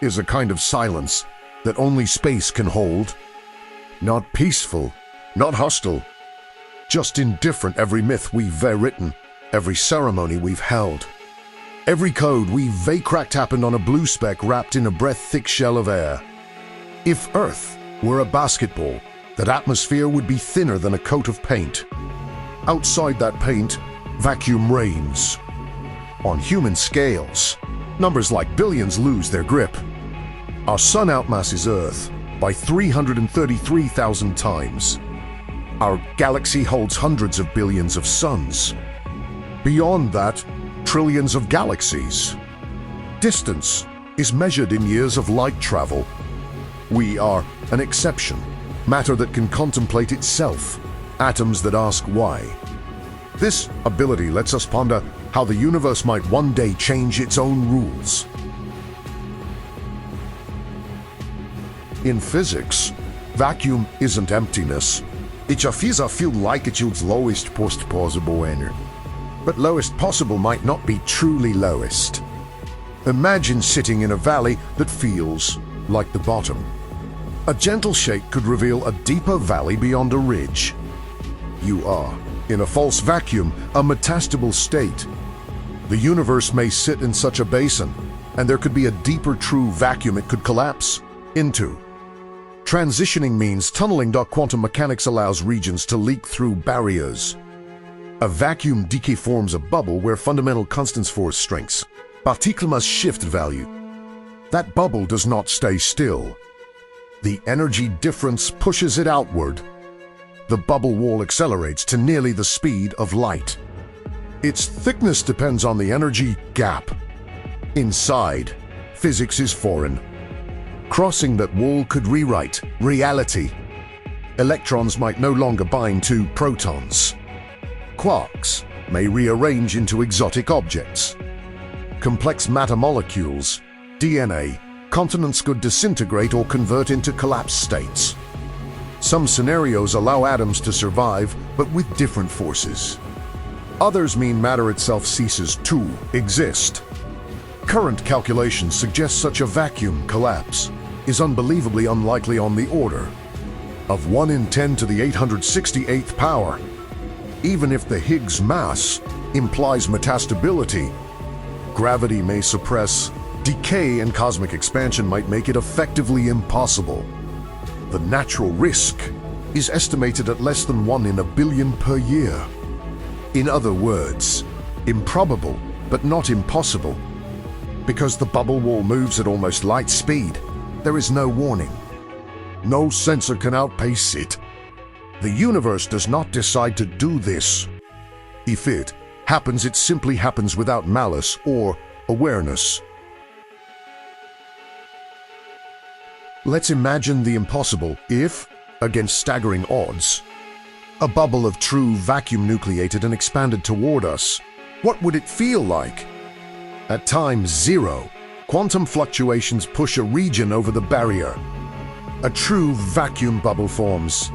is a kind of silence that only space can hold. Not peaceful, not hostile, just indifferent. Every myth we've written, every ceremony we've held, every code we've cracked happened on a blue speck wrapped in a breath-thick shell of air. If Earth were a basketball, that atmosphere would be thinner than a coat of paint. Outside that paint, vacuum reigns. On human scales, numbers like billions lose their grip. Our sun outmasses Earth by 333,000 times. Our galaxy holds hundreds of billions of suns. Beyond that, trillions of galaxies. Distance is measured in years of light travel. We are an exception, matter that can contemplate itself, atoms that ask why. This ability lets us ponder how the universe might one day change its own rules. In physics, vacuum isn't emptiness. It just feels like it's lowest possible energy. But lowest possible might not be truly lowest. Imagine sitting in a valley that feels like the bottom. A gentle shake could reveal a deeper valley beyond a ridge. You are, in a false vacuum, a metastable state. The universe may sit in such a basin, and there could be a deeper true vacuum it could collapse into. Transitioning means tunneling. Quantum mechanics allows regions to leak through barriers. A vacuum decay forms a bubble where fundamental constants force strengths. Particles shift value. That bubble does not stay still. The energy difference pushes it outward. The bubble wall accelerates to nearly the speed of light. Its thickness depends on the energy gap. Inside, physics is foreign. Crossing that wall could rewrite reality. Electrons might no longer bind to protons. Quarks may rearrange into exotic objects. Complex matter molecules, DNA, continents could disintegrate or convert into collapsed states. Some scenarios allow atoms to survive, but with different forces. Others mean matter itself ceases to exist. Current calculations suggest such a vacuum collapse is unbelievably unlikely, on the order of 1 in 10 to the 868th power. Even if the Higgs mass implies metastability, gravity may suppress decay, and cosmic expansion might make it effectively impossible. The natural risk is estimated at less than 1 in a billion per year. In other words, improbable, but not impossible. Because the bubble wall moves at almost light speed, there is no warning. No sensor can outpace it. The universe does not decide to do this. If it happens, it simply happens without malice or awareness. Let's imagine the impossible. If, against staggering odds, a bubble of true vacuum nucleated and expanded toward us, what would it feel like? At time 0, quantum fluctuations push a region over the barrier. A true vacuum bubble forms.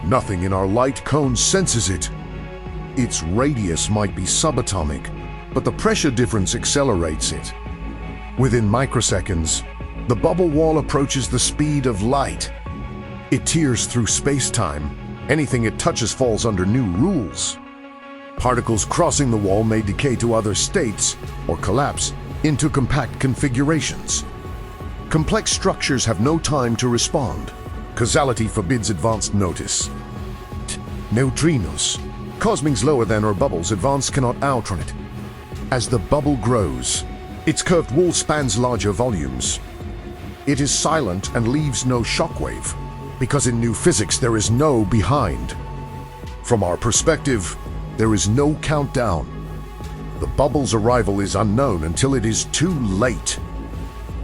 Nothing in our light cone senses it. Its radius might be subatomic, but the pressure difference accelerates it. Within microseconds, the bubble wall approaches the speed of light. It tears through space-time. Anything it touches falls under new rules. Particles crossing the wall may decay to other states or collapse into compact configurations. Complex structures have no time to respond. Causality forbids advanced notice. Neutrinos, cosmings lower than or bubbles advanced, cannot outrun it. As the bubble grows, its curved wall spans larger volumes. It is silent and leaves no shockwave, because in new physics there is no behind. From our perspective, there is no countdown. The bubble's arrival is unknown until it is too late.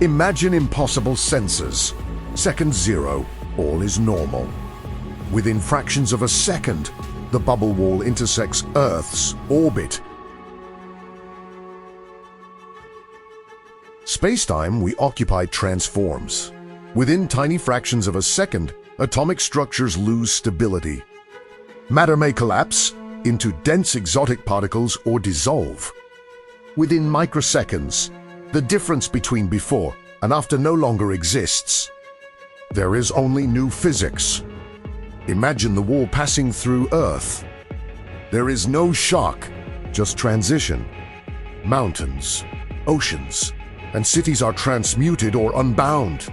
Imagine impossible sensors. Second 0, all is normal. Within fractions of a second, the bubble wall intersects Earth's orbit. Space-time we occupy transforms. Within tiny fractions of a second, atomic structures lose stability. Matter may collapse into dense exotic particles or dissolve. Within microseconds, the difference between before and after no longer exists. There is only new physics. Imagine the wall passing through Earth. There is no shock, just transition. Mountains, oceans, and cities are transmuted or unbound.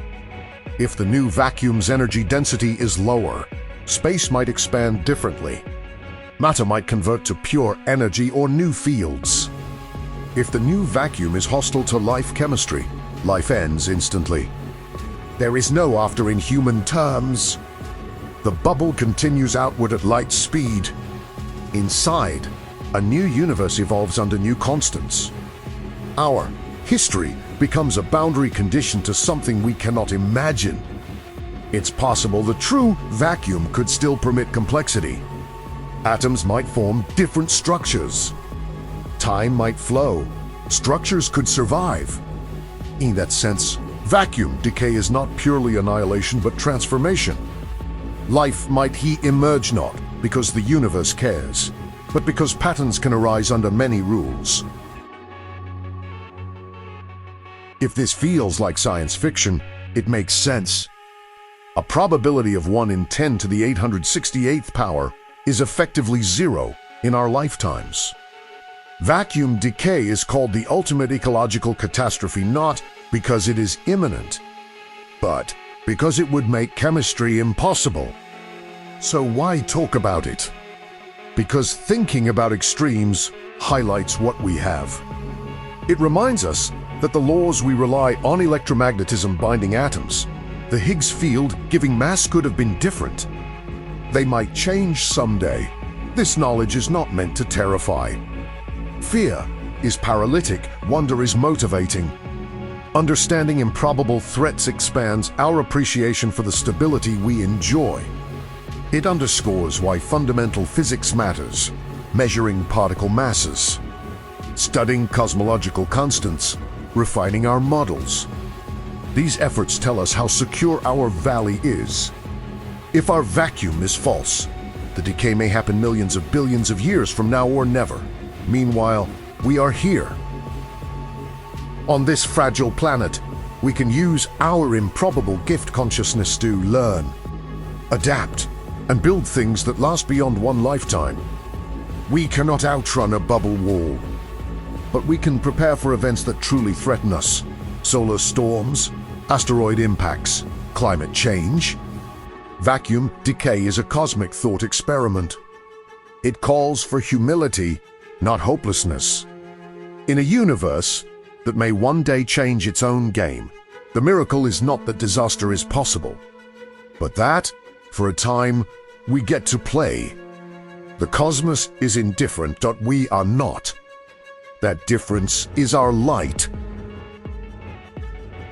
If the new vacuum's energy density is lower, space might expand differently. Matter might convert to pure energy or new fields. If the new vacuum is hostile to life chemistry, life ends instantly. There is no after in human terms. The bubble continues outward at light speed. Inside, a new universe evolves under new constants. Our history becomes a boundary condition to something we cannot imagine. It's possible the true vacuum could still permit complexity. Atoms might form different structures. Time might flow. Structures could survive. In that sense, vacuum decay is not purely annihilation but transformation. Life might emerge not because the universe cares, but because patterns can arise under many rules. If this feels like science fiction, it makes sense. A probability of 1 in 10 to the 868th power is effectively 0 in our lifetimes. Vacuum decay is called the ultimate ecological catastrophe not because it is imminent, but because it would make chemistry impossible. So why talk about it? Because thinking about extremes highlights what we have. It reminds us that the laws we rely on, electromagnetism binding atoms, the Higgs field giving mass, could have been different. They might change someday. This knowledge is not meant to terrify. Fear is paralytic, wonder is motivating. Understanding improbable threats expands our appreciation for the stability we enjoy. It underscores why fundamental physics matters, measuring particle masses, studying cosmological constants, refining our models. These efforts tell us how secure our valley is. If our vacuum is false, the decay may happen millions of billions of years from now or never. Meanwhile, we are here. On this fragile planet, we can use our improbable gift consciousness to learn, adapt, and build things that last beyond one lifetime. We cannot outrun a bubble wall, but we can prepare for events that truly threaten us. Solar storms, asteroid impacts, climate change. Vacuum decay is a cosmic thought experiment. It calls for humility, not hopelessness. In a universe that may one day change its own game, the miracle is not that disaster is possible, but that, for a time, we get to play. The cosmos is indifferent, but we are not. That difference is our light,